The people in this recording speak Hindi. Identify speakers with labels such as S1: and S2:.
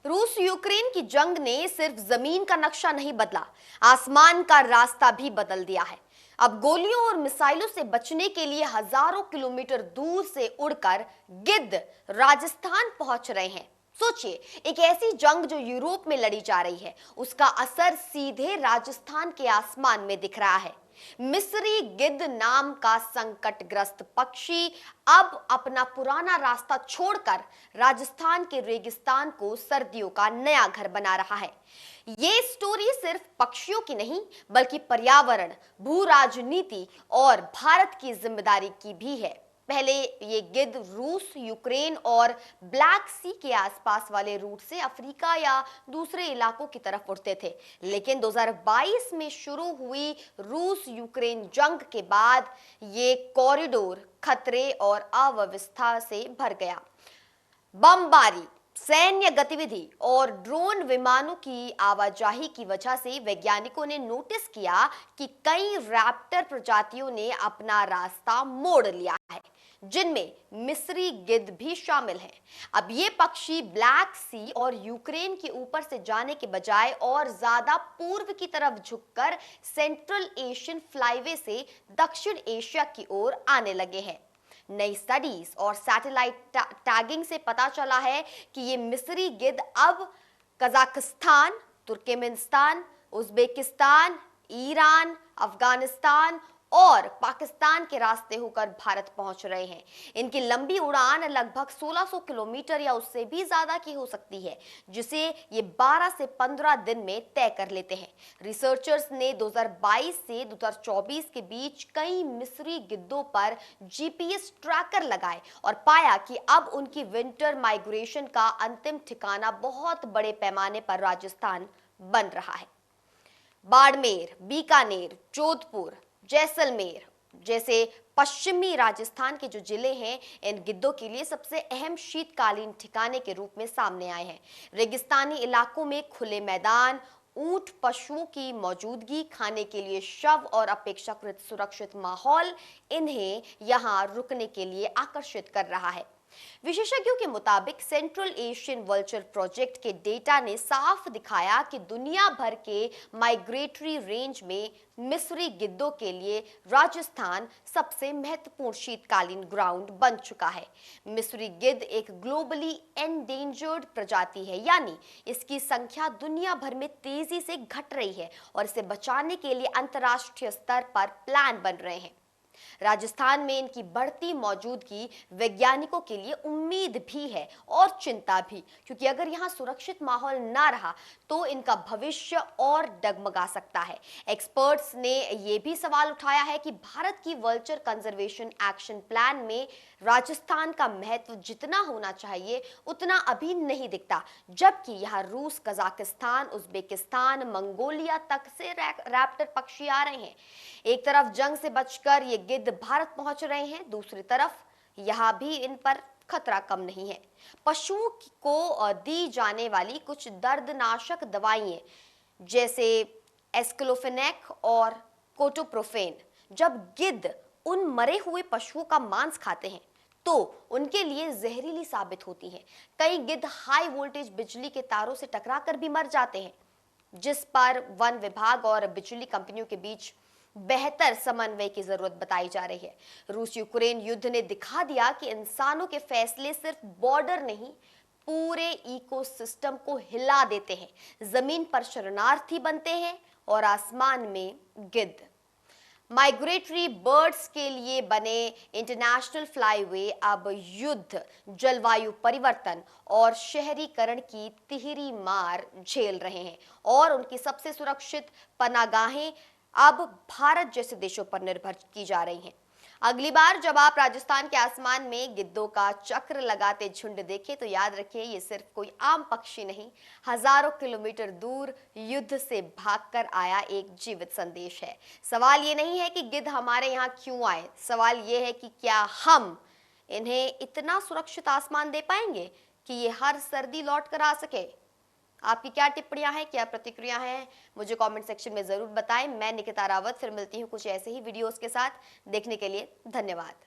S1: रूस यूक्रेन की जंग ने सिर्फ जमीन का नक्शा नहीं बदला, आसमान का रास्ता भी बदल दिया है। अब गोलियों और मिसाइलों से बचने के लिए हजारों किलोमीटर दूर से उड़कर गिद्ध राजस्थान पहुंच रहे हैं। सोचिए, एक ऐसी जंग जो यूरोप में लड़ी जा रही है, उसका असर सीधे राजस्थान के आसमान में दिख रहा है। मिस्री गिद्ध नाम का संकटग्रस्त पक्षी अब अपना पुराना रास्ता छोड़कर राजस्थान के रेगिस्तान को सर्दियों का नया घर बना रहा है। ये स्टोरी सिर्फ पक्षियों की नहीं, बल्कि पर्यावरण, भू राजनीति और भारत की जिम्मेदारी की भी है। पहले ये गिद्ध रूस, यूक्रेन और ब्लैक सी के आसपास वाले रूट से अफ्रीका या दूसरे इलाकों की तरफ उड़ते थे, लेकिन 2022 में शुरू हुई रूस यूक्रेन जंग के बाद ये कॉरिडोर खतरे और अव्यवस्था से भर गया। बमबारी, सैन्य गतिविधि और ड्रोन विमानों की आवाजाही की वजह से वैज्ञानिकों ने नोटिस किया कि कई रैप्टर प्रजातियों ने अपना रास्ता मोड़ लिया है, जिनमें मिस्री गिद्ध भी शामिल हैं। अब ये पक्षी ब्लैक सी और यूक्रेन के ऊपर से जाने के बजाय और ज्यादा पूर्व की तरफ झुककर सेंट्रल एशियन फ्लाईवे से दक्षिण एशिया की ओर आने लगे हैं। नई स्टडीज और सैटेलाइट टैगिंग से पता चला है कि ये मिस्री गिद्ध अब Kazakhstan, Turkmenistan, Uzbekistan, Iran, Afghanistan और पाकिस्तान के रास्ते होकर भारत पहुंच रहे हैं। इनकी लंबी उड़ान लगभग 1600 किलोमीटर या उससे भी ज्यादा की हो सकती है, जिसे ये 12 से 15 दिन में तय कर लेते हैं। रिसर्चर्स ने 2022 से 2024 के बीच कई मिस्री गिद्धों पर जीपीएस ट्रैकर लगाए और पाया कि अब उनकी विंटर माइग्रेशन का अंतिम ठिकाना बहुत बड़े पैमाने पर राजस्थान बन रहा है। बाड़मेर, बीकानेर, जोधपुर, जैसलमेर जैसे पश्चिमी राजस्थान के जो जिले हैं, इन गिद्धों के लिए सबसे अहम शीतकालीन ठिकाने के रूप में सामने आए हैं। रेगिस्तानी इलाकों में खुले मैदान, ऊंट पशुओं की मौजूदगी, खाने के लिए शव और अपेक्षाकृत सुरक्षित माहौल इन्हें यहां रुकने के लिए आकर्षित कर रहा है। विशेषज्ञों के मुताबिक सेंट्रल एशियन वल्चर प्रोजेक्ट के डेटा ने साफ दिखाया कि दुनिया भर के माइग्रेटरी रेंज में मिस्री गिद्धों के लिए राजस्थान सबसे महत्वपूर्ण शीतकालीन ग्राउंड बन चुका है। मिस्री गिद्ध एक ग्लोबली एंडेंजर्ड प्रजाति है, यानी इसकी संख्या दुनिया भर में तेजी से घट रही है और इसे बचाने के लिए अंतर्राष्ट्रीय स्तर पर प्लान बन रहे हैं। राजस्थान में इनकी बढ़ती मौजूदगी वैज्ञानिकों के लिए उम्मीद भी है और चिंता भी, क्योंकि अगर यहाँ सुरक्षित माहौल ना रहा तो इनका भविष्य और डगमगा सकता है। एक्सपर्ट्स ने यह भी सवाल उठाया है कि भारत की वल्चर कंजर्वेशन एक्शन प्लान में राजस्थान का महत्व जितना होना चाहिए उतना अभी नहीं दिखता, जबकि यहाँ रूस, कजाकिस्तान, उज्बेकिस्तान, मंगोलिया तक से रैप्टर पक्षी आ रहे हैं। एक तरफ जंग से बचकर ये गिद्ध भारत पहुंच रहे हैं, दूसरी तरफ यहां भी इन पर खतरा कम नहीं है। पशुओं को दी जाने वाली कुछ दर्दनाशक दवाएं जैसे एस्क्लोफेनेक और कोटोप्रोफेन, जब गिद्ध उन मरे हुए पशुओं का मांस खाते हैं तो उनके लिए जहरीली साबित होती हैं। कई गिद्ध हाई वोल्टेज बिजली के तारों से टकराकर भी मर जाते हैं, जिस पर वन विभाग और बिजली कंपनियों के बीच बेहतर समन्वय की जरूरत बताई जा रही है। रूस यूक्रेन युद्ध ने दिखा दिया कि इंसानों के फैसले सिर्फ बॉर्डर नहीं, पूरे इकोसिस्टम को हिला देते हैं। जमीन पर शरणार्थी बनते हैं और आसमान में गिद्ध। माइग्रेटरी बर्ड्स के लिए बने इंटरनेशनल फ्लाईवे अब युद्ध, जलवायु परिवर्तन और शहरीकरण की तिहरी मार झेल रहे हैं और उनकी सबसे सुरक्षित पनागाहें अब भारत जैसे देशों पर निर्भर की जा रही हैं। अगली बार जब आप राजस्थान के आसमान में गिद्धों का चक्र लगाते झुंड देखें तो याद रखिए, ये सिर्फ कोई आम पक्षी नहीं, हजारों किलोमीटर दूर युद्ध से भागकर आया एक जीवित संदेश है। सवाल ये नहीं है कि गिद्ध हमारे यहाँ क्यों आए, सवाल ये है कि क्या हम इन्हें इतना सुरक्षित आसमान दे पाएंगे कि ये हर सर्दी लौट कर आ सके। आपकी क्या टिप्पणियां हैं, क्या प्रतिक्रिया हैं, मुझे कमेंट सेक्शन में जरूर बताएं। मैं निकिता रावत फिर मिलती हूं कुछ ऐसे ही वीडियोस के साथ। देखने के लिए धन्यवाद।